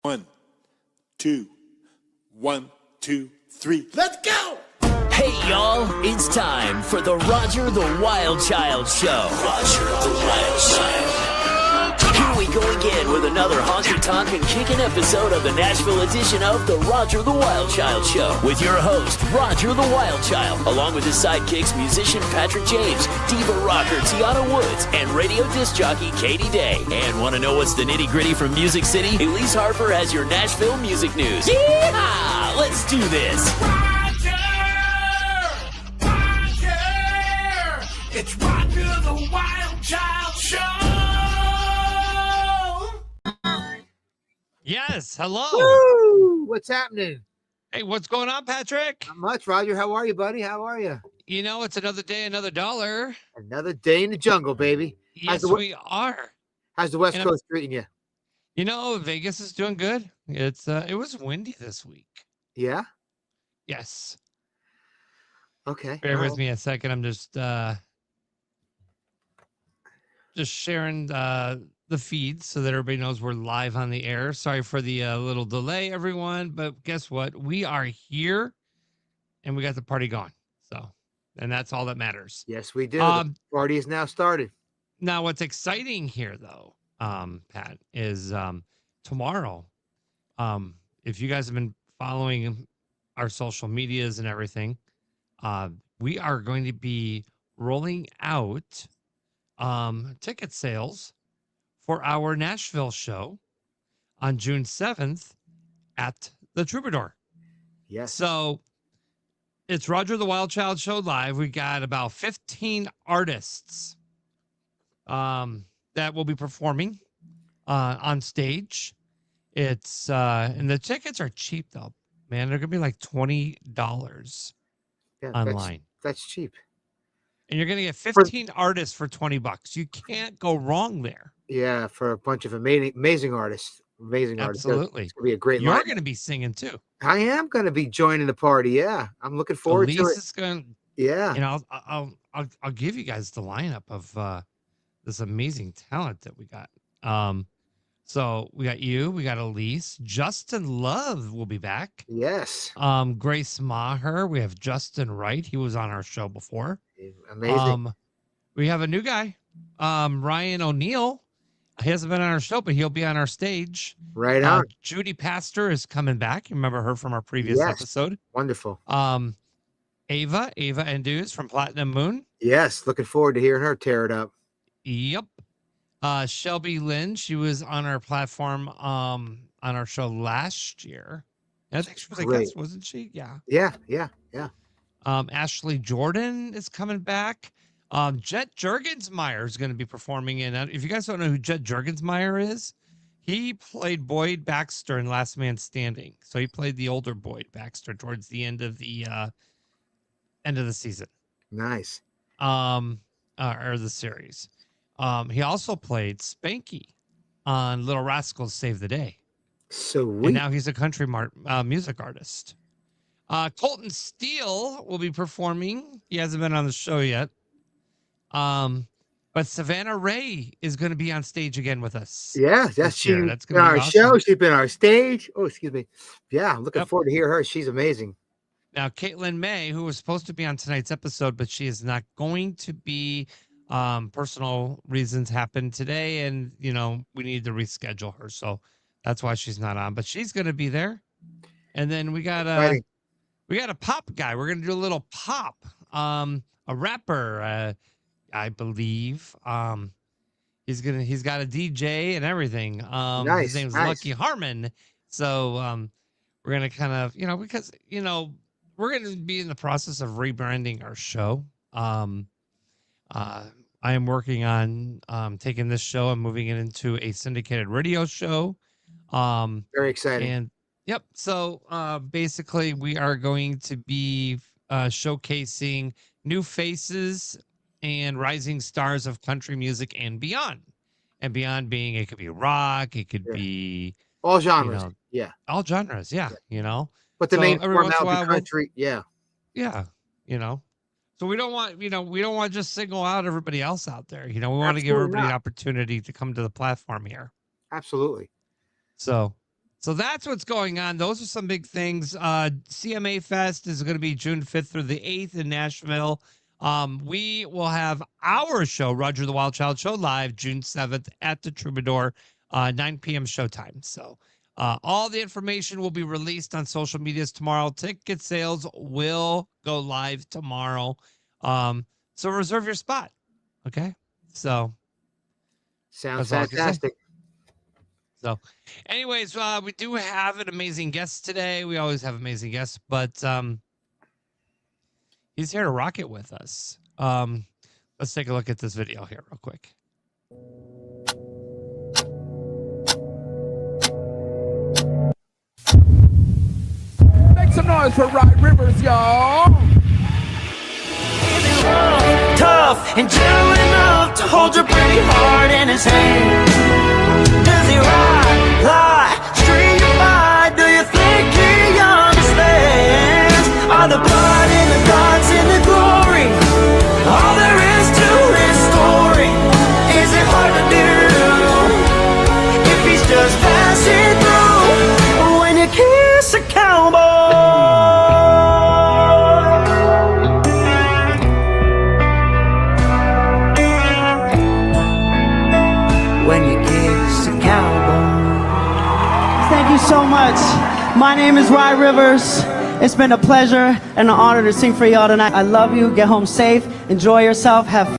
1, 2, 1, 2, 3. Let's go! Hey, y'all, it's time for the Roger the Wild Child Show. Roger the Wild Child. Here we go again with another honky-tonk and kickin' episode of the Nashville edition of the Roger the Wild Child Show with your host, Roger the Wild Child, along with his sidekicks, musician Patrick James, diva rocker Tiana Woods, and radio disc jockey Kadie Daye. And want to know what's the nitty-gritty from Music City? Elise Harper has your Nashville music news. Yeehaw! Let's do this. It's Roger the Wild Child Show. Yes, hello. Woo! What's happening? Hey, what's going on, Patrick? Not much, Roger. How are you, buddy? How are you? You know, it's another day, another dollar. Another day in the jungle, baby. Yes, we are. How's the West And Coast treating you? You know, Vegas is doing good. It was windy this week. Yeah? Yes. Okay. Bear with me a second. I'm just sharing the feed so that everybody knows we're live on the air. Sorry for the little delay, everyone. But guess what? We are here, and we got the party going. So, and that's all that matters. Yes, we do. The party is now started. Now, what's exciting here, though, Pat, is tomorrow. If you guys have been following our social medias and everything, we are going to be rolling out ticket sales for our Nashville show on June 7th at the Troubadour. Yes. So it's Roger the Wild Child Show live. We got about 15 artists that will be performing on stage. It's and the tickets are cheap though, man. They're gonna be like $20 online. That's cheap. And you're gonna get 15 artists for $20. You can't go wrong there. Yeah, for a bunch of amazing artists. Amazing artists. Absolutely. It's gonna be a great You're lineup. gonna be singing too. I am gonna be joining the party. Yeah. I'm looking forward to it. Is gonna, Yeah. you know, I'll give you guys the lineup of this amazing talent that we got. So we got you, we got Elise, Justin Love will be back. Yes. Grace Maher, we have Justin Wright. He was on our show before. Amazing. We have a new guy, Ryan O'Neill. He hasn't been on our show, but he'll be on our stage. Right on. Judy Pastor is coming back. You remember her from our previous episode. Wonderful. Ava Andrews from Platinum Moon. Yes. Looking forward to hearing her tear it up. Yep. Shelby Lynn, she was on our platform on our show last year. And I think she was a guest, wasn't she? Yeah. Yeah. Ashley Jordan is coming back. Jet Jurgensmeyer is going to be performing in. If you guys don't know who Jet Jurgensmeyer is, he played Boyd Baxter in Last Man Standing. So he played the older Boyd Baxter towards the end of the season. Nice. Or the series. He also played Spanky on Little Rascals Save the Day. Sweet. And now he's a country music artist. Colton Steele will be performing. He hasn't been on the show yet. But Savannah Ray is going to be on stage again with us. Yeah, that's been our awesome. show. She's been our stage. Oh, excuse me. Yeah, I'm looking forward to hear her. She's amazing. Now, Caitlin May, who was supposed to be on tonight's episode, but she is not going to be. Personal reasons happened today, and you know we need to reschedule her, so that's why she's not on. But she's going to be there. And then we got a pop guy. We're going to do a little pop. A rapper, I believe. He's got a DJ and everything. Nice. His name's Lucky Harmon. So we're going to kind of because we're going to be in the process of rebranding our show. I am working on taking this show and moving it into a syndicated radio show. Very exciting. And yep. So basically, we are going to be showcasing new faces and rising stars of country music and beyond. And beyond being, it could be rock, it could be all genres. All genres. Yeah. But the so main form out the country. Yeah. So we don't want to just single out everybody else out there. We want to give everybody an opportunity to come to the platform here. Absolutely. So So that's what's going on. Those are some big things. CMA Fest is going to be June 5th through the 8th in Nashville. We will have our show, Roger the Wild Child Show, live June 7th at the Troubadour, 9 p.m. showtime. So all the information will be released on social medias tomorrow. Ticket sales will go live tomorrow. So reserve your spot. Okay. So Sounds that's all I can say. fantastic. So, anyways, we do have an amazing guest today. We always have amazing guests, but he's here to rock it with us. Let's take a look at this video here real quick. Make some noise for Ride Rivers, y'all. Tough and gentle enough to hold your pretty heart in his hand. Does he ride, lie, string you by? Do you think he understands? Are the blood and the gods and the glory all there is to his story? Is it hard to do if he's just passing through? When you kiss a cowboy, when you kiss a cowboy. Thank you so much. My name is Rye Rivers. It's been a pleasure and an honor to sing for y'all tonight. I love you. Get home safe. Enjoy yourself. Have fun.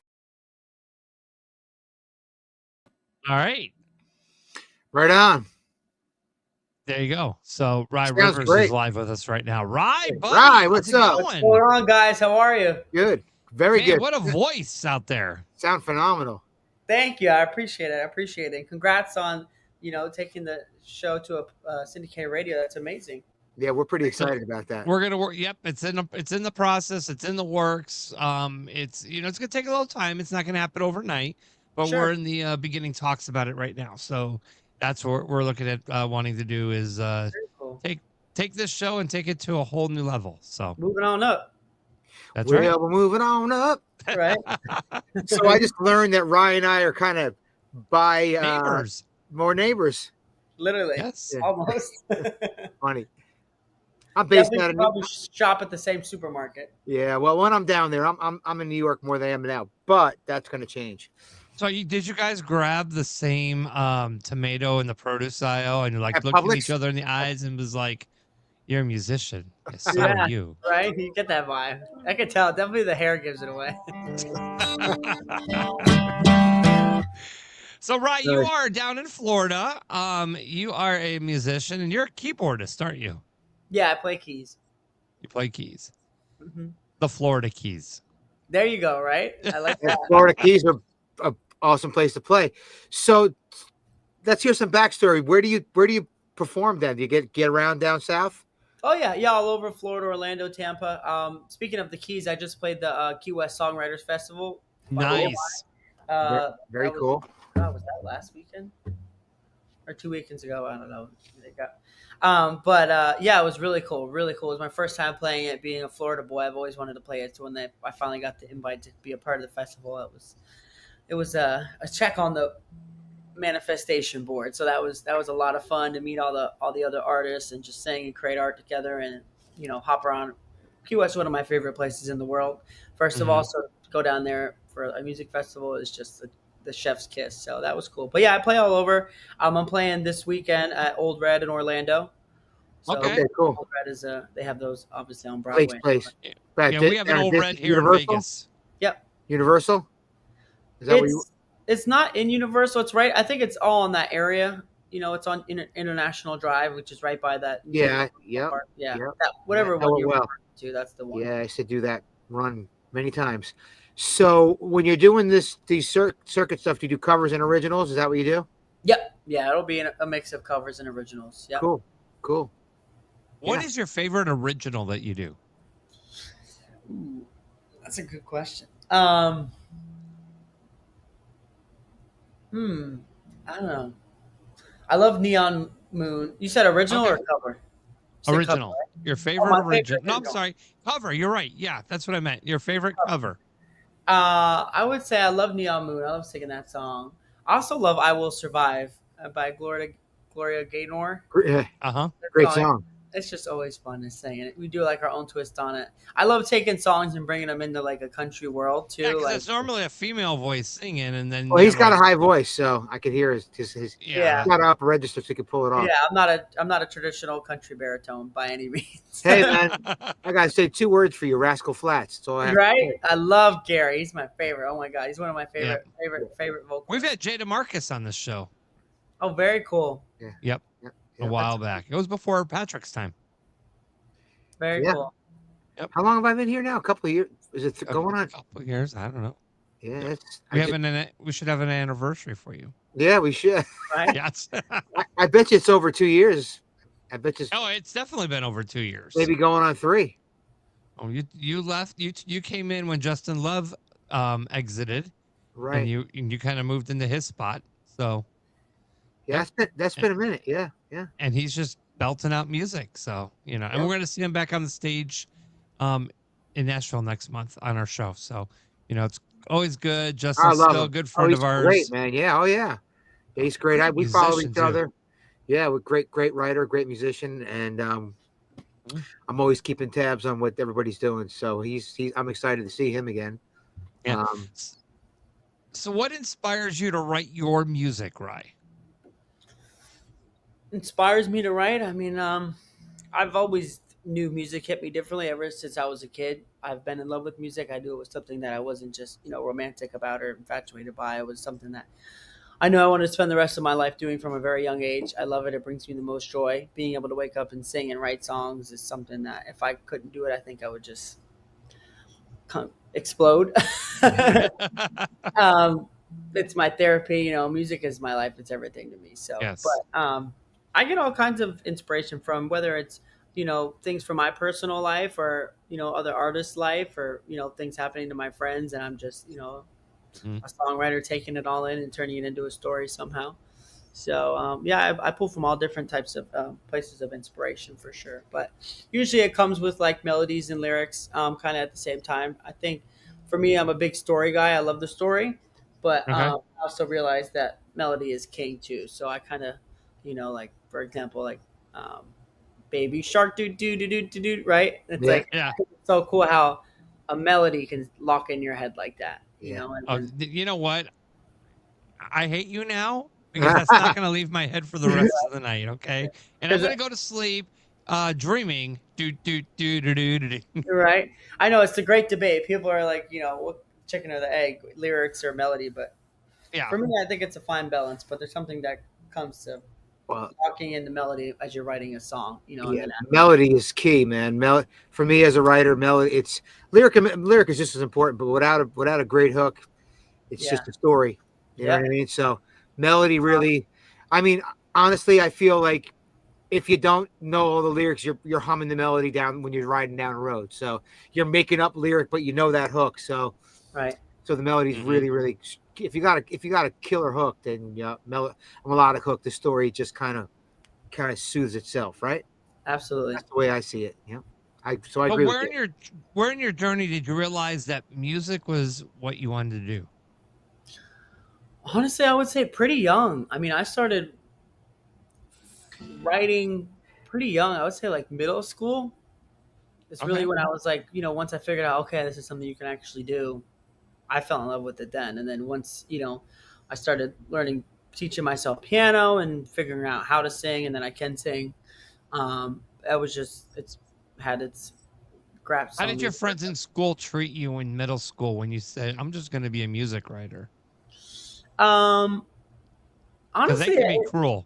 All right. Right on. There you go. So, Rye Sounds Rivers great. is live with us right now. Rye, buddy, Rye, what's how's it up? going? What's going on, guys? How are you? Good. Very Man, good. what a voice out there. Sound phenomenal. Thank you. I appreciate it. I appreciate it. And congrats on, taking the show to a syndicated radio. That's amazing. Yeah, we're pretty excited about that. We're gonna work. Yep, it's in the process. It's in the works. It's it's gonna take a little time. It's not gonna happen overnight, but Sure. we're in the beginning talks about it right now. So that's what we're looking at wanting to do is Very cool. take this show and take it to a whole new level. So Moving on up. that's We're right. moving on up. Right? So I just learned that Ryan and I are kind of by Neighbors. more neighbors. Literally. Yes. Almost. Funny. I'm based Yeah, out we of probably shop at the same supermarket. Yeah, well, when I'm down there, I'm in New York more than I am now, but that's going to change. So did you guys grab the same tomato in the produce aisle and like At looked at Publix? each other in the eyes and was like, "You're a musician. Yes, so Yeah. are you." Right? You get that vibe. I could tell. Definitely the hair gives it away. So, Rye, you Sorry. are down in Florida. You are a musician and you're a keyboardist, aren't you? Yeah, I play keys. You play keys, Hmm. the Florida keys. There you go, right? I like Yeah, that. Florida Keys are an awesome place to play. So let's hear some backstory. Where do you perform then? Do you get around down south? Oh, yeah, all over Florida, Orlando, Tampa. Speaking of the keys, I just played the Key West Songwriters Festival. Nice. Very that was- cool. Was that last weekend or 2 weekends ago? I don't know. But it was really cool. Really cool. It was my first time playing it. Being a Florida boy, I've always wanted to play it. So when I finally got the invite to be a part of the festival, it was a check on the manifestation board. So that was a lot of fun to meet all the other artists and just sing and create art together and hop around. Key West is one of my favorite places in the world. First of all, so to go down there for a music festival is just the chef's kiss. So that was cool. But yeah, I play all over. I'm playing this weekend at Old Red in Orlando. So Okay. Cool. Old Red is they have those obviously on Broadway. Place. Yeah, we have an old red here in Vegas. Yep. Universal? Is that where you It's not in Universal. It's right. I think it's all in that area. It's on International Drive, which is right by that. Yeah, park. Yeah. yep. Whatever Yeah, one you're well. referring to, that's the one. Yeah, I used to do that run many times. So when you're doing these circuit stuff, do you do covers and originals? Is that what you do? Yep. Yeah, it'll be a mix of covers and originals. Yeah. Cool. What Yeah. is your favorite original that you do? Ooh, that's a good question. I don't know. I love Neon Moon. You said original Okay. or cover? You said Original. cover, right? Your favorite my favorite original. No, I'm original. sorry. Cover. You're right. Yeah, that's what I meant. Your favorite cover. I would say I love Neon Moon. I love singing that song. I also love I Will Survive by Gloria Gloria Gaynor. Yeah, Uh-huh. great song. It's just always fun to sing it. We do like our own twist on it. I love taking songs and bringing them into like a country world too. Yeah, because like it's normally a female voice singing, and then Well, he's got a high voice, so I could hear his Yeah. got up register so he could pull it off. yeah, I'm not a traditional country baritone by any means. Hey man, I gotta say 2 words for you, Rascal Flats. That's all I have to Right? say. I love Gary. He's my favorite. Oh my god, he's one of my favorite vocalists. We've had Jay DeMarcus on this show. Oh, very cool. Yep. Yeah, A while back. It was before Patrick's time. Very Yeah. cool. How long have I been here now? A couple of years. Is it going on? A couple of years. I don't know. Yeah, We should have an anniversary for you. yeah, we should. Right? Yes. I bet you it's over 2 years. I bet you it's Oh, it's definitely been over 2 years. maybe going on 3. Oh, you left. You came in when Justin Love exited, Right. and you kind of moved into his spot. So, Yeah, that's been a minute. Yeah, yeah. and he's just belting out music. So, and we're going to see him back on the stage in Nashville next month on our show. So, it's always good. I Justin's love still a him. good friend he's of ours. great, man. Yeah, oh yeah. Yeah, he's great. We follow Musician, each too. other. Yeah, we're great writer, great musician, and I'm always keeping tabs on what everybody's doing. So I'm excited to see him again. Yeah. So, what inspires you to write your music, Rye? Inspires me to write. I mean, I've always knew music hit me differently ever since I was a kid. I've been in love with music. I knew it was something that I wasn't just, romantic about or infatuated by. It was something that I know I want to spend the rest of my life doing from a very young age. I love it. It brings me the most joy. Being able to wake up and sing and write songs is something that if I couldn't do it, I think I would just explode. It's my therapy. Music is my life. It's everything to me. So, Yes. but I get all kinds of inspiration from whether it's things from my personal life or other artists' life or things happening to my friends, and I'm just a songwriter taking it all in and turning it into a story somehow. So I pull from all different types of places of inspiration for sure. But usually it comes with like melodies and lyrics kind of at the same time. I think for me, I'm a big story guy. I love the story, but Okay. I also realize that melody is king too. So I kind of, like for example, like Baby Shark do do do do do do, right? It's Yeah. like Yeah. so cool how a melody can lock in your head like that. Yeah. You know what? I hate you now because that's not going to leave my head for the rest of the night. Okay. And I'm going to go to sleep dreaming. Do, do, do, do, do, do, do. Right. I know it's a great debate. People are like, what chicken or the egg, lyrics or melody. But Yeah. for me, I think it's a fine balance. But there's something that comes to Well, locking in the melody as you're writing a song. And yeah, then melody is key, man. For me as a writer, melody. It's lyric is just as important, but without a great hook, it's just a story. You know what I mean? So melody really. I mean, honestly, I feel like if you don't know all the lyrics, you're humming the melody down when you're riding down the road. So you're making up lyric, but you know that hook. So right. So the melody's really, really. If you got a killer hook, then a melodic hook, the story just kind of soothes itself, right? Absolutely. That's the way I see it. Yeah. I But agree where with in you. your journey did you realize that music was what you wanted to do? Honestly, I would say pretty young. I mean, I started writing pretty young. I would say like middle school. It's really Okay. when I was like, once I figured out, okay, this is something you can actually do, I fell in love with it then. And then once, I started teaching myself piano and figuring out how to sing, and then I can sing. It's had its grasp. How did your friends in school treat you in middle school when you said, "I'm just going to be a music writer"? Because Honestly, they can be cruel.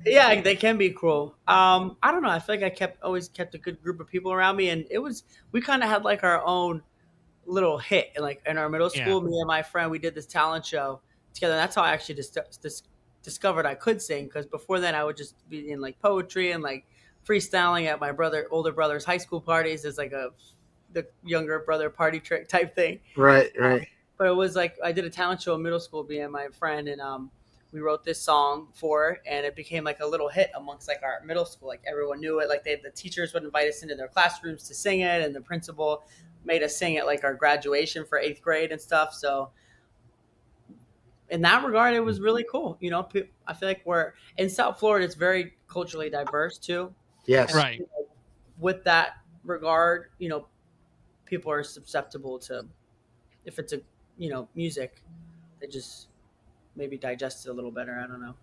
yeah, they can be cruel. I don't know. I feel like I always kept a good group of people around me, and we kind of had like our own little hit. And like in our middle school, me and my friend, we did this talent show together. And that's how I actually discovered I could sing. Because before then, I would just be in like poetry and like freestyling at my older brother's high school parties as like the younger brother party trick type thing. Right. But it was like I did a talent show in middle school, me and my friend, and we wrote this song for it, and it became like a little hit amongst like our middle school. Like everyone knew it. Like the teachers would invite us into their classrooms to sing it, and the principal made us sing at like our graduation for 8th grade and stuff. So in that regard, it was really cool. You know, I feel like we're in South Florida. It's very culturally diverse too. Yes. Right. With that regard, you know, people are susceptible to, if it's a, you know, music, they just maybe digest it a little better. I don't know.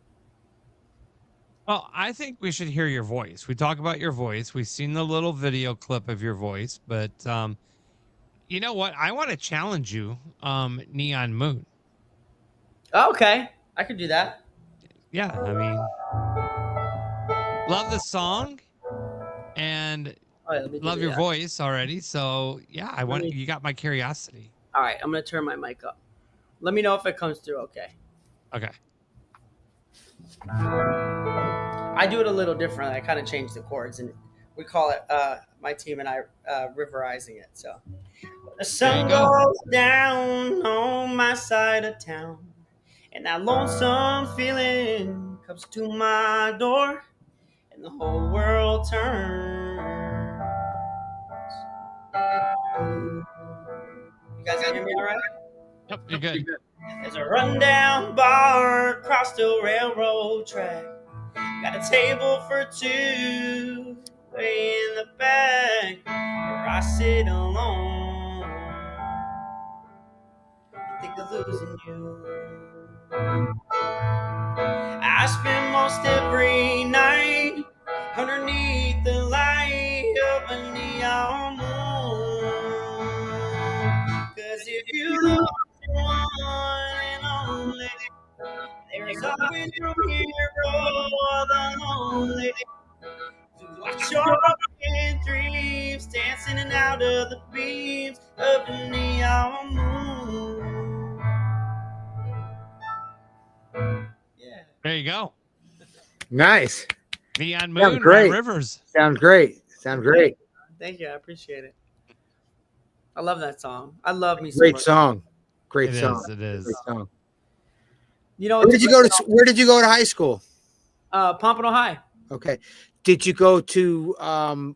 Well, I think we should hear your voice. We talk about your voice. We've seen the little video clip of your voice, but you know what? I want to challenge you, Neon Moon. Oh, okay, I could do that. Yeah, I mean, love the song and All right, let me love do your that. voice already. So yeah, you got my curiosity. All right, I'm gonna turn my mic up. Let me know if it comes through. Okay. Okay. I do it a little differently. I kind of change the chords, and we call it my team and I riverizing it. So the sun goes down on my side of town, and that lonesome feeling comes to my door, and the whole world turns. You guys can hear me all right? Yep, you're good. There's a rundown bar across the railroad track. Got a table for two way in the back where I sit alone. I think of losing you. I spend most every night underneath the light of a neon moon. 'Cause if you lose one and only, there's always room here for the lonely. To watch your broken dreams dancing in and out of the beams of a neon moon. Yeah. There you go. Nice. Neon Sounds Moon, great. Red Rivers. Sounds great. Sounds great. Thank you. I appreciate it. I love that song. I love me some Great Red- song. Great It song. is. It is. Great song. You know, Where did you go to? Where did you go to high school? Pompano High, Okay. Did you go to?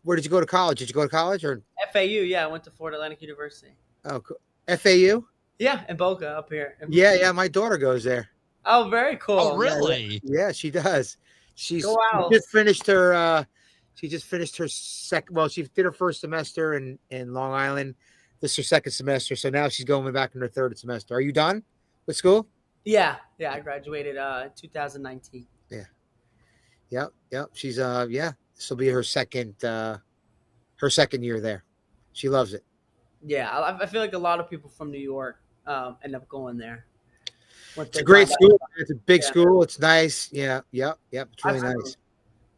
Where did you go to college? Did you go to college or? FAU. Yeah, I went to Florida Atlantic University. Oh, cool. FAU. Yeah, in Boca up here. Yeah. My daughter goes there. Oh, very cool. Oh, really? Yeah, she does. She Go Owls. just finished her. She just finished her second. Well, she did her first semester in Long Island. This is her second semester, so now she's going back in her third semester. Are you done with school? Yeah. I graduated 2019. Yep. She's this will be her second year there. She loves it. Yeah, I feel like a lot of people from New York end up going there. It's a great school. It's a big school. It's nice. Yeah. Yep. It's really Absolutely. nice.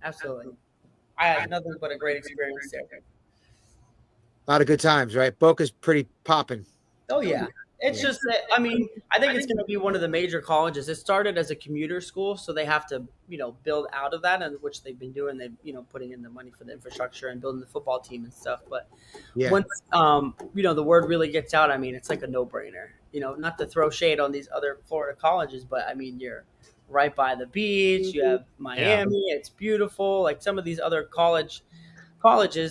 Absolutely. I had nothing but a great experience there. A lot of good times, right? Boca's pretty popping. Oh, yeah. It's just that, I mean, I think it's going to be one of the major colleges. It started as a commuter school, so they have to, build out of that, and which they've been doing. They've, putting in the money for the infrastructure and building the football team and stuff. But once, the word really gets out, I mean, it's like a no-brainer. Not to throw shade on these other Florida colleges, but I mean, you're right by the beach. You have Miami. Yeah. It's beautiful. Like some of these other colleges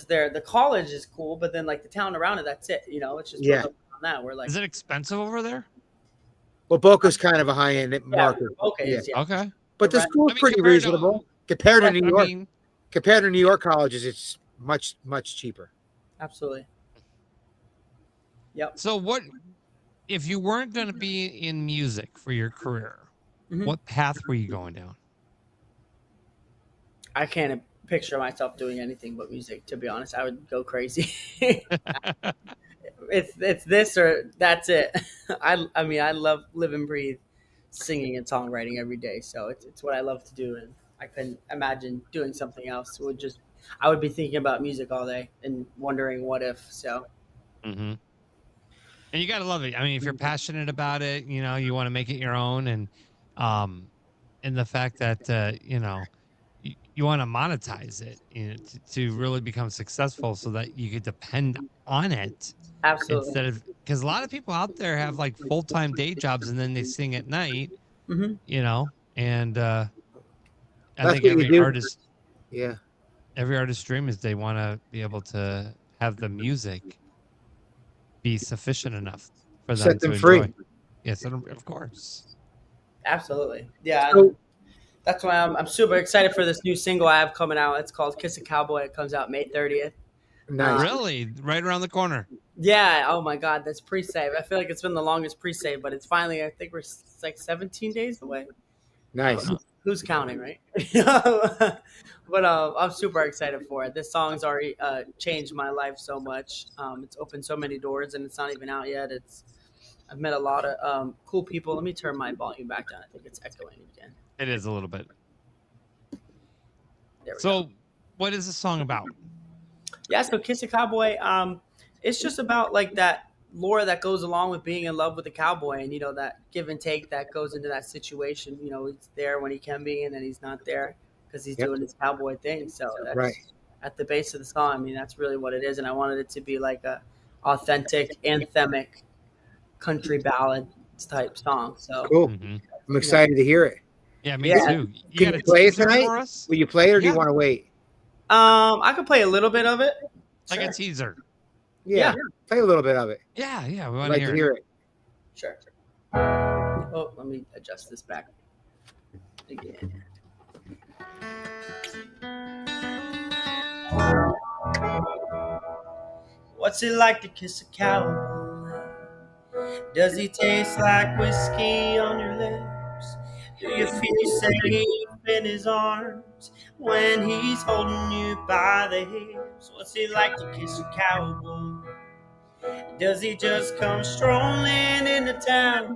there, the college is cool, but then like the town around it, that's it. It's just built up on that. We're like, is it expensive over there? Well, Boca's kind of a high-end market. Okay. Okay. But the school's pretty reasonable compared to New York. Compared to New York colleges, it's much, much cheaper. Absolutely. Yep. So what, if you weren't going to be in music for your career, what path were you going down? I can't picture myself doing anything but music, to be honest. I would go crazy. It's this or that's it. I mean, I love, live and breathe singing and songwriting every day. So it's what I love to do. And I couldn't imagine doing something else. I would be thinking about music all day and wondering what if. So. And you got to love it. I mean, if you're passionate about it, you want to make it your own. And the fact that, you want to monetize it to really become successful so that you could depend on it. Absolutely. Instead of, because a lot of people out there have like full-time day jobs and then they sing at night, and I think every artist dream is they want to be able to have the music be sufficient enough for them Set them to free. enjoy. Yes, of course. Absolutely. Yeah. So, That's why I'm super excited for this new single I have coming out. It's called Kiss a Cowboy. It comes out May 30th. nice. Really, right around the corner. Yeah. Oh my God. That's pre-save. I feel like it's been the longest pre-save, but it's finally, I think it's like 17 days away. Nice. Who's counting, right? But I'm super excited for it. This song's already changed my life so much. It's opened so many doors, and it's not even out yet. I've met a lot of cool people. Let me turn my volume back down. I think it's echoing again. It is a little bit. There we go. So, what is the song about? Yeah, so Kiss a Cowboy, it's just about like that lore that goes along with being in love with a cowboy, and that give and take that goes into that situation. He's there when he can be, and then he's not there because he's doing his cowboy thing. So that's Right. at the base of the song. I mean, that's really what it is, and I wanted it to be like a authentic, anthemic country ballad type song. So Cool. Mhm. I'm excited to hear it. Yeah, me Yeah. too. You Can got a you play it teaser tonight? for us? Will you play it, or do you Yeah. want to wait? I could play a little bit of it. Like Sure. a teaser. Yeah. Play a little bit of it. Yeah, we I'd want like to to hear hear it. it. Sure. Oh, let me adjust this back again. What's it like to kiss a cowboy? Does he taste like whiskey on your lips? Do you feel safe in his arms when he's holding you by the hips? What's it like to kiss a cowboy? Does he just come strolling into town,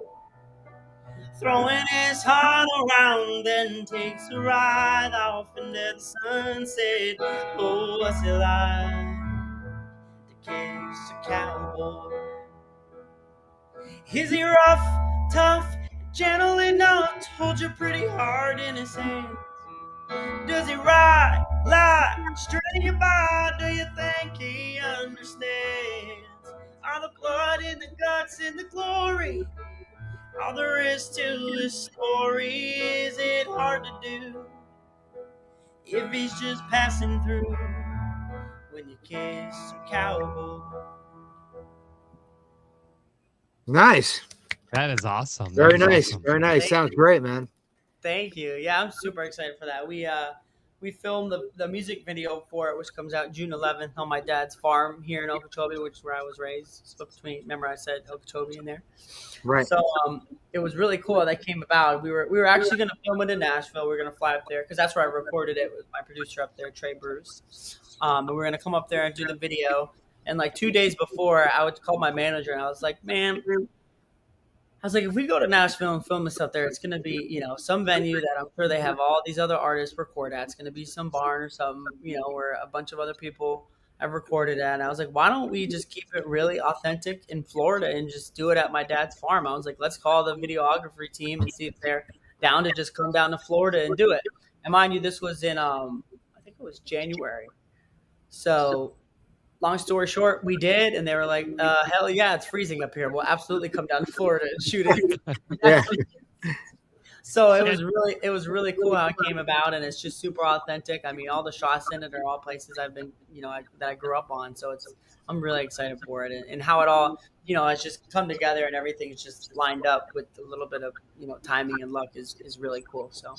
throwing his heart around, then takes a ride off into the sunset? Oh, what's it like to kiss a cowboy? Is he rough, tough, gentle enough to hold your pretty heart in his hands? Does he ride, lie, string you by? Do you think he understands all the blood in the guts and the glory? All there is to his story? Is it hard to do if he's just passing through when you kiss a cowboy? Nice. That is awesome. That Very is nice. awesome. Very nice. Sounds great, man. Thank you. Yeah, I'm super excited for that. We filmed the music video for it, which comes out June 11th on my dad's farm here in Okeechobee, which is where I was raised. Split between, remember I said Okeechobee in there. Right. So it was really cool how that came about. We were actually going to film it in Nashville. We were going to fly up there because that's where I recorded it with my producer up there, Trey Bruce. And we were going to come up there and do the video. And like 2 days before, I would call my manager and I was like, man, if we go to Nashville and film this up there, it's going to be, some venue that I'm sure they have all these other artists record at. It's going to be some barn or something, where a bunch of other people have recorded at. And I was like, why don't we just keep it really authentic in Florida and just do it at my dad's farm? I was like, let's call the videography team and see if they're down to just come down to Florida and do it. And mind you, this was in, I think it was January. So long story short, we did, and they were like, hell yeah, it's freezing up here. We'll absolutely come down to Florida and shoot it. Yeah. So it was really cool how it came about, and it's just super authentic. I mean, all the shots in it are all places I've been, that I grew up on. So I'm really excited for it, and how it all, has just come together, and everything's just lined up with a little bit of, timing and luck is really cool. So.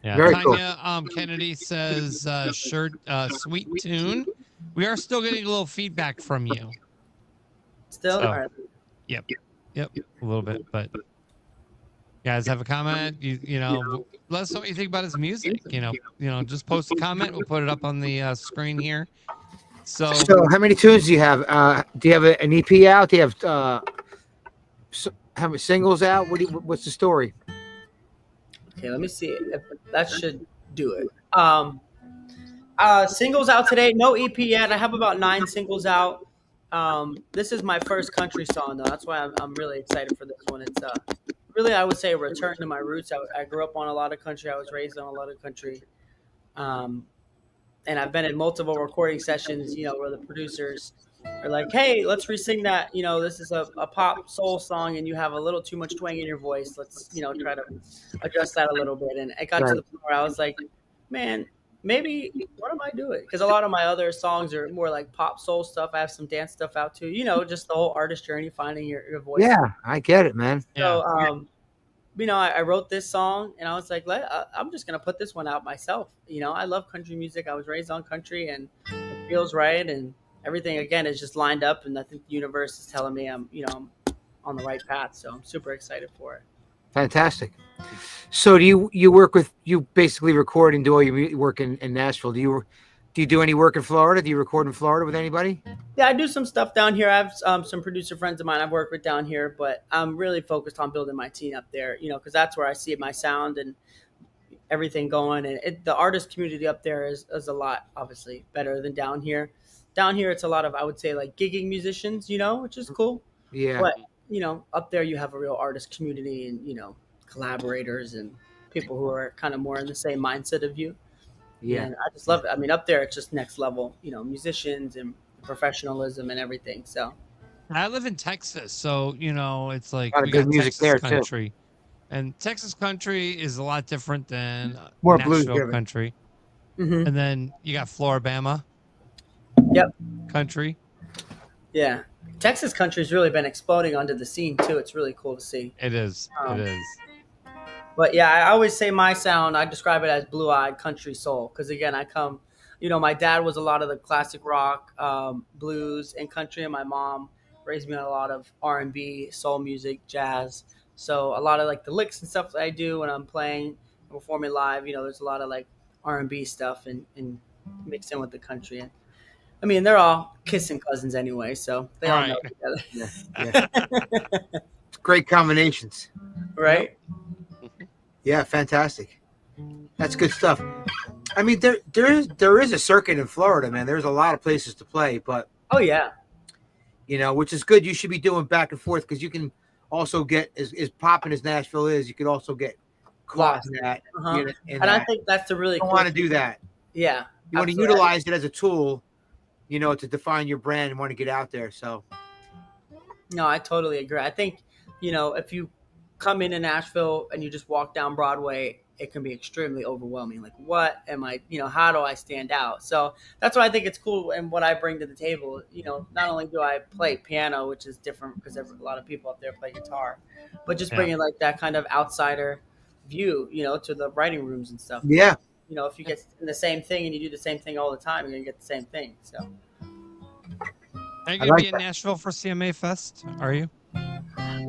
Yeah. Very Tanya Kennedy says, sweet tune. We are still getting a little feedback from you. Still? So, All right. Yep, a little bit. But you guys have a comment? Let us know what you think about his music. Just post a comment. We'll put it up on the screen here. So how many tunes do you have? Do you have an EP out? Do you have how many singles out? What's the story? Okay, let me see if that should do it. Singles out today, no EP yet. I have about 9 singles out. This is my first country song, though. That's why I'm really excited for this one. It's really, I would say, a return to my roots. I grew up on a lot of country. I was raised on a lot of country. And I've been in multiple recording sessions, where the producers are like, hey, let's re-sing that. This is a pop soul song, and you have a little too much twang in your voice. Let's, try to adjust that a little bit. And it got to the point where I was like, man, maybe what am I doing? Because a lot of my other songs are more like pop soul stuff. I have some dance stuff out too. Just the whole artist journey, finding your voice. Yeah, I get it, man. So I wrote this song and I was like, I'm just gonna put this one out myself. I love country music. I was raised on country, and it feels right, and everything again is just lined up. And I think the universe is telling me I'm on the right path. So I'm super excited for it. Fantastic. So do you work with, you basically record and do all your work in Nashville? Do you do any work in Florida? Do you record in Florida with anybody? Yeah, I do some stuff down here. I have some producer friends of mine I've worked with down here, but I'm really focused on building my team up there, because that's where I see my sound and everything going. And the artist community up there is a lot, obviously, better than down here. Down here, it's a lot of, I would say, like gigging musicians, which is cool. Yeah. But, up there you have a real artist community and, collaborators and people who are kind of more in the same mindset of you. Yeah. And I just love it. I mean, up there, it's just next level, musicians and professionalism and everything. So I live in Texas, so it's like A lot of we good got music Texas there, too. country, and Texas country is a lot different than More blues Nashville driven. country. Mhm. And then you got Floribama Yep. country. Yeah. Texas country's really been exploding onto the scene too. It's really cool to see. It is. It is. But yeah, I always say my sound, I describe it as blue-eyed country soul. Because again, I come, my dad was a lot of the classic rock, blues, and country, and my mom raised me on a lot of R&B, soul music, jazz. So a lot of like the licks and stuff that I do when I'm playing and performing live, there's a lot of like R&B stuff and mixed in with the country. And I mean, they're all kissing cousins anyway, so they all know together. Yeah. Great combinations. Right? Yeah, fantastic. That's good stuff. I mean, there is a circuit in Florida, man. There's a lot of places to play, but Oh, yeah. which is good. You should be doing back and forth because you can also get as popping as Nashville is. You could also get caught in that. Uh-huh. In And I that. think that's the really You don't cool want to thing. do that. Yeah. You want to absolutely. utilize it as a tool, to define your brand and want to get out there. So No, I totally agree. I think, if you come into Nashville and you just walk down Broadway, it can be extremely overwhelming. Like, what am I, how do I stand out? So that's why I think it's cool and what I bring to the table. Not only do I play piano, which is different because a lot of people up there play guitar, but just bringing like that kind of outsider view, to the writing rooms and stuff. yeah, If you get in the same thing and you do the same thing all the time, you're going to get the same thing. So Are you I gonna like be in that. Nashville for CMA Fest? Are you?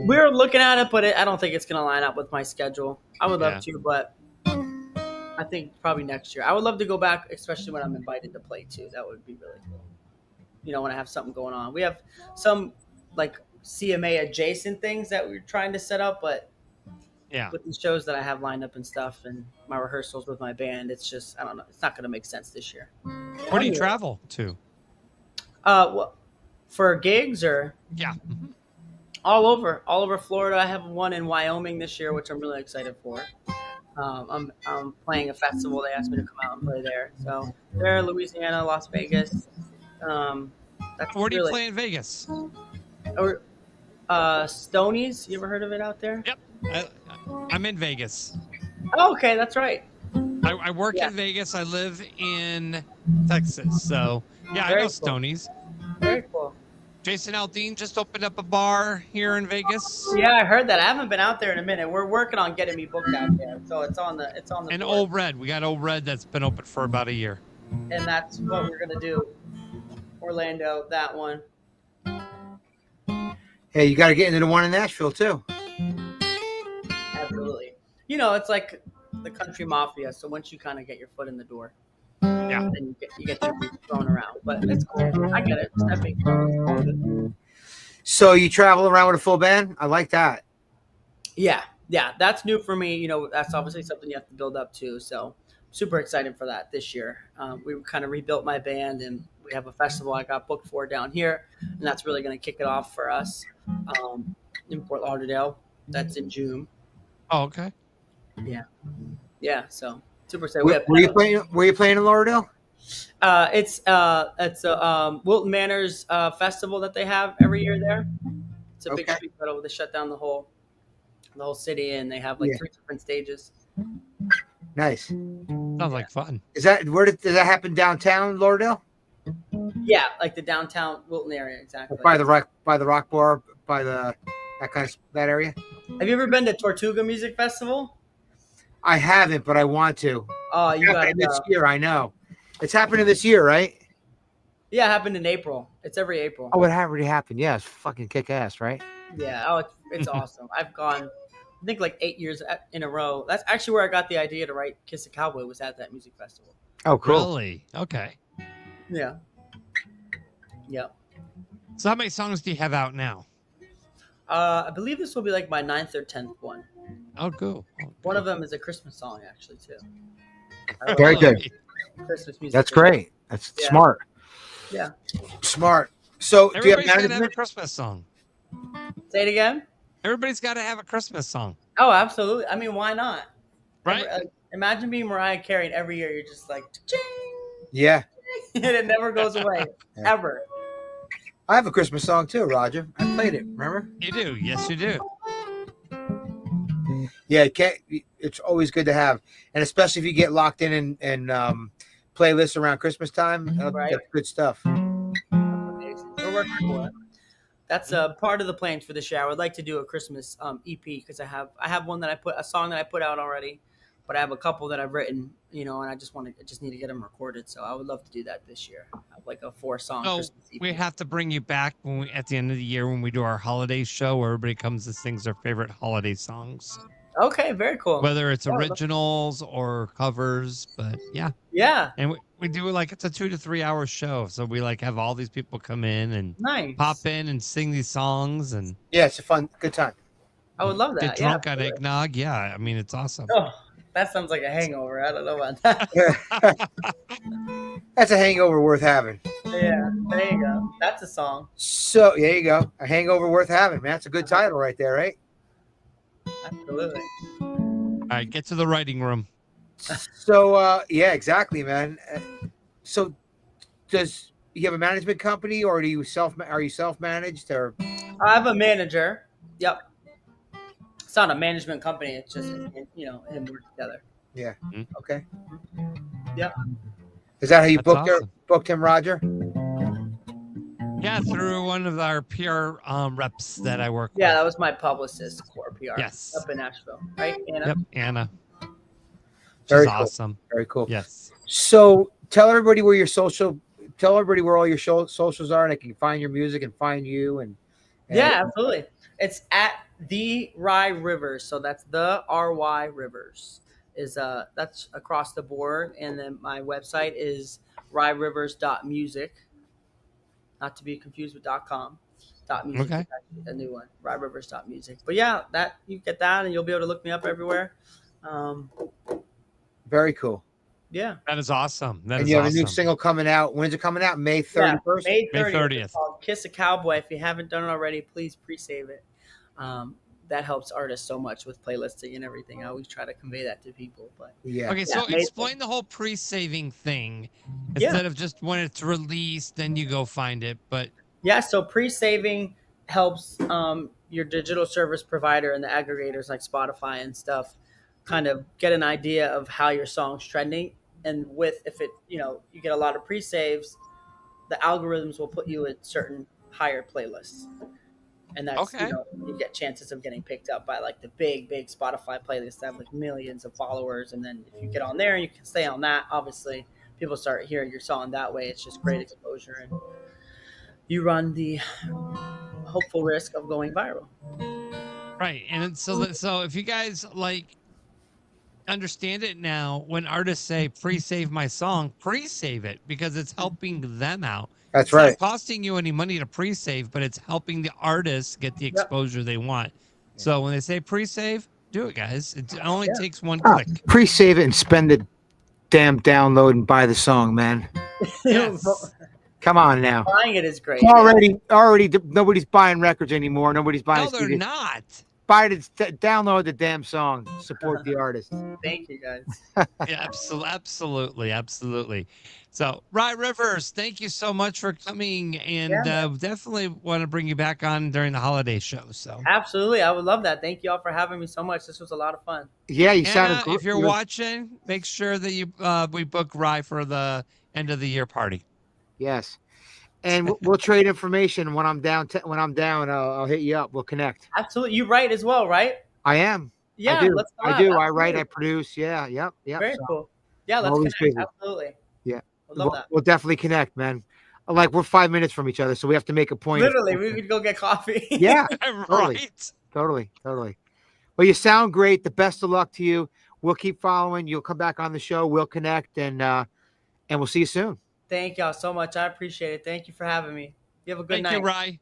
we're looking at it, but I don't think it's going to line up with my schedule. I would love to, but I think probably next year. I would love to go back, especially when I'm invited to play too. That would be really cool. When I have something going on. We have some like CMA adjacent things that we're trying to set up, but Yeah. with the shows that I have lined up and stuff and my rehearsals with my band, it's just, I don't know. It's not going to make sense this year. Where do you travel to? Well, for gigs or Yeah. all over Florida. I have one in Wyoming this year, which I'm really excited for. I'm playing a festival. They asked me to come out and play there. So there, Louisiana, Las Vegas. That's Where do you really, play in Vegas? Or Stonies. You ever heard of it out there? Yep. I'm in Vegas. Oh, okay, that's right. I work Yeah. in Vegas. I live in Texas. So, yeah, Very I know cool. Stonies. Very cool. Jason Aldean just opened up a bar here in Vegas. Yeah, I heard that. I haven't been out there in a minute. We're working on getting me booked out there, so it's on the And board. Old Red. We got Old Red that's been open for about a year. And that's what we're gonna do. Orlando, that one. hey, you got to get into the one in Nashville too. Absolutely. It's like the country mafia. So once you kind of get your foot in the door, Yeah. then you get your feet thrown around. But it's cool. I get it. Stepping stones. So you travel around with a full band. I like that. Yeah, that's new for me. That's obviously something you have to build up to. So super excited for that this year. We kind of rebuilt my band, and we have a festival I got booked for down here, and that's really going to kick it off for us in Fort Lauderdale. That's in June. Oh, okay. Yeah, so super excited. Were you playing? Were you playing in Lauderdale? It's a Wilton Manors festival that they have every year there. It's a big Okay. street battle. They shut down the whole city, and they have like 3 different stages. Nice. Sounds like fun. Is that does that happen downtown Lauderdale? Yeah, like the downtown Wilton area, exactly. By the rock bar, by that area. Have you ever been to Tortuga Music Festival? I haven't, but I want to. Oh, you got Happening this year, I know. It's happening this year, right? Yeah, it happened in April. It's every April. Oh, it already happened. Yeah, it's fucking kick ass, right? Yeah. Oh, it's awesome. I've gone, I think, like 8 years in a row. That's actually where I got the idea to write "Kiss a Cowboy." Was at that music festival. Oh, cool. Really? Okay. Yeah. Yeah. So how many songs do you have out now? I believe this will be like my 9th or 10th one. Oh, cool. Oh, One of them is a Christmas song, actually, too. Very good. Christmas music. That's great. That's smart. Yeah. Smart. So, do you have Everybody's got to have a management? Christmas song. Say it again. Everybody's got to have a Christmas song, Oh, absolutely. I mean, why not? right? Imagine being Mariah Carey and every year. You're just like, ching, Yeah. and it never goes away, Yeah. ever. I have a Christmas song too, Roger. I played it. Remember? You do. Yes, you do. Yeah, it's always good to have, and especially if you get locked in and playlists around Christmas time. Right. That's good stuff. Amazing. We're working for it. That's part of the plans for this year. I would like to do a Christmas EP because I have one that a song that I put out already, but I have a couple that I've written, and I just need to get them recorded. So I would love to do that this year. I have like a 4-song So Christmas EP. we have to bring you back at the end of the year when we do our holiday show where everybody comes and sings their favorite holiday songs. Okay, very cool. Whether it's originals or covers, but yeah. Yeah. And we do it's a 2 to 3 hour show. So we have all these people come in and Nice. pop in and sing these songs and Yeah, it's a good time. I would love that. get drunk on eggnog. Yeah, I mean, it's awesome. Oh, that sounds like a hangover. I don't know about that. That's a hangover worth having. Yeah, there you go. That's a song. So there you go, a hangover worth having, man. That's a good title right there, right? Absolutely. All right, get to the writing room. So yeah, exactly, man. So does you have a management company, or are you self-managed, or? I have a manager. Yep. It's not a management company. It's just him work together. Yeah. Mhm. Okay. Yep. Is that how you That's booked awesome. booked him, Roger? Yeah, through one of our PR reps that I work Yeah, with. that was my publicist, Core PR. Yes. Up in Nashville, right, Anna? Yep, Anna. She's Very cool. awesome. Very cool. Yes. So tell everybody where all your socials are, and they can find your music and find you. And Yeah, absolutely. It's at the Rye Rivers, so that's the RY Rivers. That's across the board, and then my website is ryrivers.music, not to be confused with .com. .music Okay. is actually a new one, ryrivers.music. But yeah, that you get that, and you'll be able to look me up everywhere. Very cool. Yeah. That is awesome. That And is you have awesome. a new single coming out. When's it coming out? May Yeah, 31st. May May 30th. 30th. It's called Kiss a Cowboy. If you haven't done it already, please pre-save it. That helps artists so much with playlisting and everything. I always try to convey that to people. But Yeah. Okay, so May- explain the whole pre-saving thing Yeah. instead of just when it's released, then you go find it. But yeah, so pre-saving helps your digital service provider and the aggregators like Spotify and stuff kind of get an idea of how your song's trending. And if it, you get a lot of pre-saves, the algorithms will put you in certain higher playlists. And that's, Okay. You get chances of getting picked up by like the big Spotify playlists that have like millions of followers. And then if you get on there and you can stay on that, obviously people start hearing your song that way. It's just great exposure. And you run the hopeful risk of going viral. right, and so if you guys understand it now, when artists say pre-save my song, pre-save it because it's helping them out. That's It's right. not costing you any money to pre-save, but it's helping the artists get the exposure they want. So when they say pre-save, do it, guys. It only takes one click. Pre-save it and spend the damn download and buy the song, man. Yes. Come on now. Buying it is great. Already, nobody's buying records anymore. Nobody's buying. No, they're CDs. not. Buy it. Download the damn song. Support the artist. Thank you, guys. Yeah, absolutely. So, Rye Rivers, thank you so much for coming, and definitely want to bring you back on during the holiday show. So, Absolutely. I would love that. Thank you all for having me so much. This was a lot of fun. Yeah, you Anna, sounded great. if you're watching, make sure that we book Rye for the end of the year party. Yes. And we'll trade information when I'm down. When I'm down, I'll hit you up. We'll connect. Absolutely. You write as well, right? I am. Yeah, I do. let's go I out. do. Absolutely. I write. I produce. Yeah. Yep. Very So cool. Yeah, I'm let's always connect. busy. Absolutely. Yeah. Would love that. We'll definitely connect, man. Like we're 5 minutes from each other, so we have to make a point. Literally, we could go get coffee. Yeah. Right. Totally. Well, you sound great. The best of luck to you. We'll keep following. You'll come back on the show. We'll connect, and we'll see you soon. Thank y'all so much. I appreciate it. Thank you for having me. You have a good Thank night. you, Rye.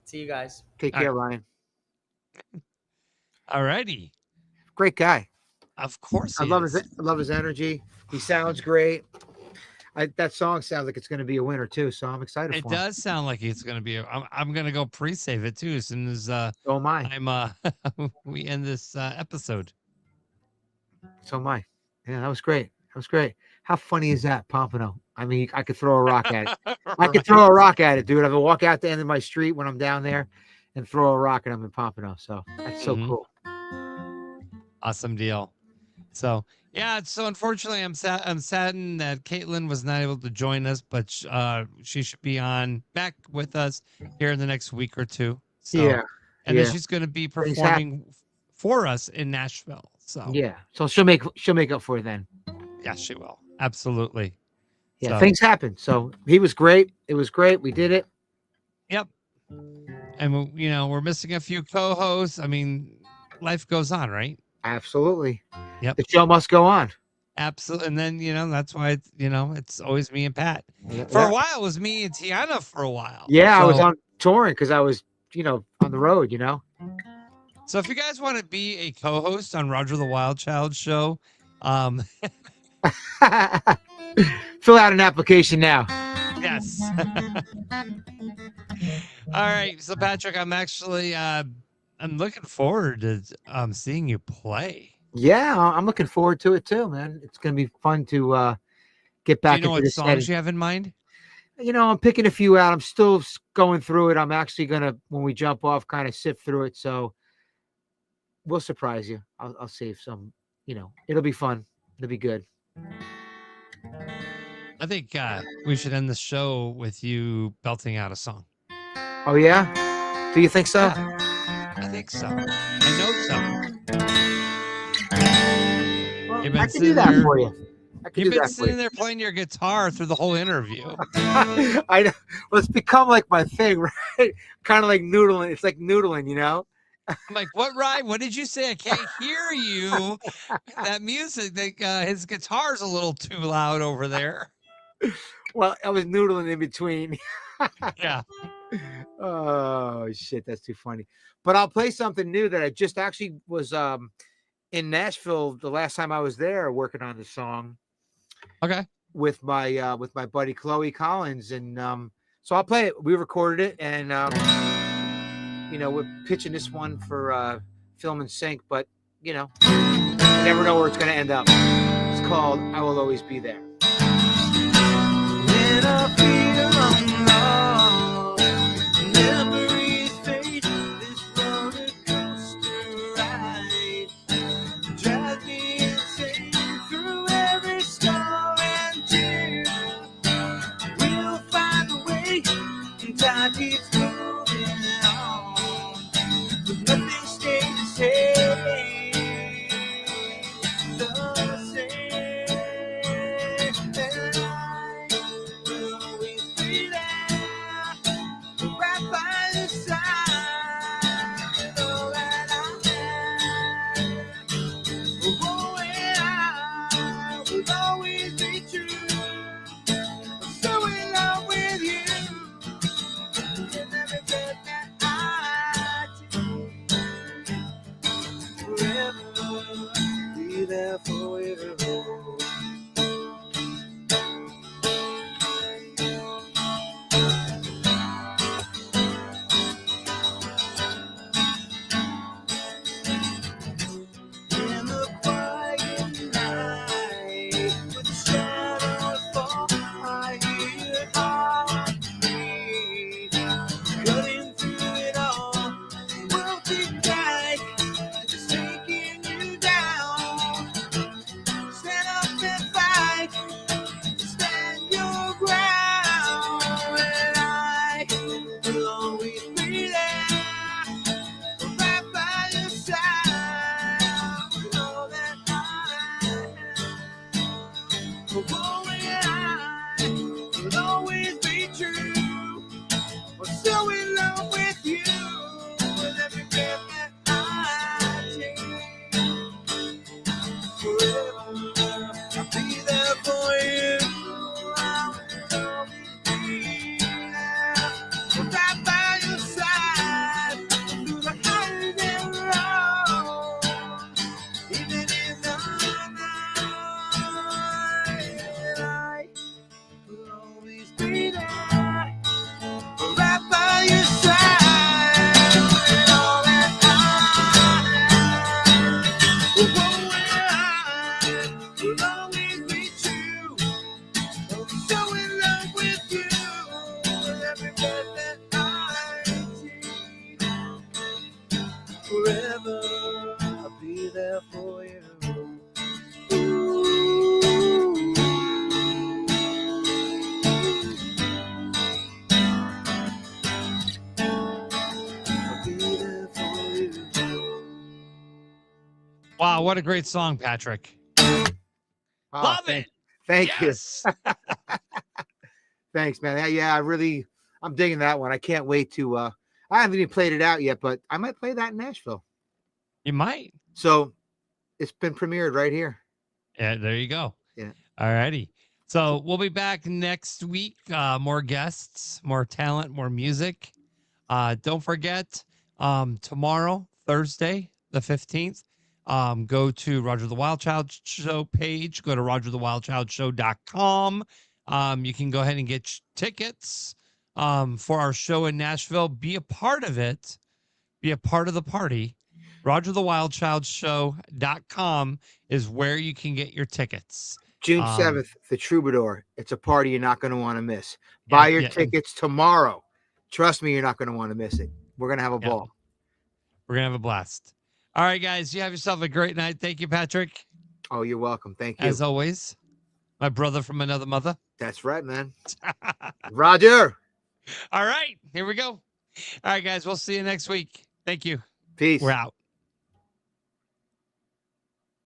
See you guys. Take care, Ryan. All righty. Great guy. Of course I he love is. his energy. He sounds great. That song sounds like it's going to be a winner too, so I'm excited It for him. does sound like it's going to be. I'm going to go pre-save it too as soon as So am I. we end this episode. So am I. Yeah, that was great. How funny is that, Pompano? I mean, I could throw a rock at it. I could throw a rock at it, dude. I can walk out the end of my street when I'm down there and throw a rock at him in Pompano. So that's so cool. Awesome deal. So yeah, so unfortunately, I'm saddened that Caitlin was not able to join us, but she should be back with us here in the next week or two. So, Yeah, and then she's going to be performing for us in Nashville. So yeah, so she'll make up for it then. Yeah, she will. Absolutely. Yeah, So, things happen. So he was great. It was great. We did it. Yep. And we're missing a few co-hosts. I mean, life goes on, right? Absolutely. Yep. The show must go on. Absolutely. And then, that's why, it's always me and Pat. Yeah. For a while, it was me and Tiana for a while. Yeah, I was So- on touring because I was, on the road, So if you guys want to be a co-host on Roger the Wild Child show, Fill out an application now. yes. All right. So Patrick, I'm actually I'm looking forward to seeing you play. Yeah, I'm looking forward to it too, man. It's gonna be fun to get back Do you know into what this songs setting. you have in mind? I'm picking a few out. I'm still going through it. I'm actually gonna, when we jump off, kind of sift through it. So we'll surprise you. I'll save some. It'll be fun. It'll be good. I think we should end the show with you belting out a song. Oh yeah? Do you think so? Yeah, I think so. I know so. Well, You've been I can do sitting that there- for you. I can You've do been that for sitting you. there playing your guitar through the whole interview. I know. Well, it's become like my thing, right? Kind of like noodling. It's like noodling, I'm like, what, Ryan? What did you say? I can't hear you. That music, his guitar's a little too loud over there. Well, I was noodling in between. Yeah. Oh shit, that's too funny. But I'll play something new that I just actually was in Nashville the last time I was there working on the song Okay. with my buddy Chloe Collins, and so I'll play it. We recorded it, and we're pitching this one for Film and Sync, but you never know where it's gonna end up. It's called "I Will Always Be There." When I feel alone, memories fade. This roller coaster ride drives me insane. Through every storm and tear, we'll find a way. And time keeps moving on, but nothing stays the same. The same. Be there forever. In the quiet night, with the shadows fall, I hear your heartbeat, cutting through it all. We'll be back, just taking you down. I'll be there for you. Right by your side through the highs and lows, even in the night. Will always be there, right by your side, when all that will always be true. I'm so in love with you, with every breath that I take. Forever, I'll be there for you. I'll be there for you. Wow, what a great song, Patrick. Oh, Love it. Thank Yes. you. Thanks, man. Yeah, I'm digging that one. I can't wait to. I haven't even played it out yet, but I might play that in Nashville. You might. So it's been premiered right here. Yeah, there you go. Yeah. All righty. So we'll be back next week. More guests, more talent, more music. Don't forget, tomorrow, Thursday, the 15th, go to Roger the Wild Child Show page. Go to RogerTheWildChildShow.com. You can go ahead and get tickets for our show in Nashville. Be a part of it. Be a part of the party. RogerTheWildChildShow.com is where you can get your tickets. June 7th, the Troubadour. It's a party you're not going to want to miss. Buy your tickets tomorrow. Trust me, you're not going to want to miss it. We're going to have a ball. We're going to have a blast. All right, guys. You have yourself a great night. Thank you, Patrick. Oh, you're welcome. Thank you. As always, my brother from another mother. That's right, man. Roger. All right. Here we go. All right, guys. We'll see you next week. Thank you. Peace. We're out.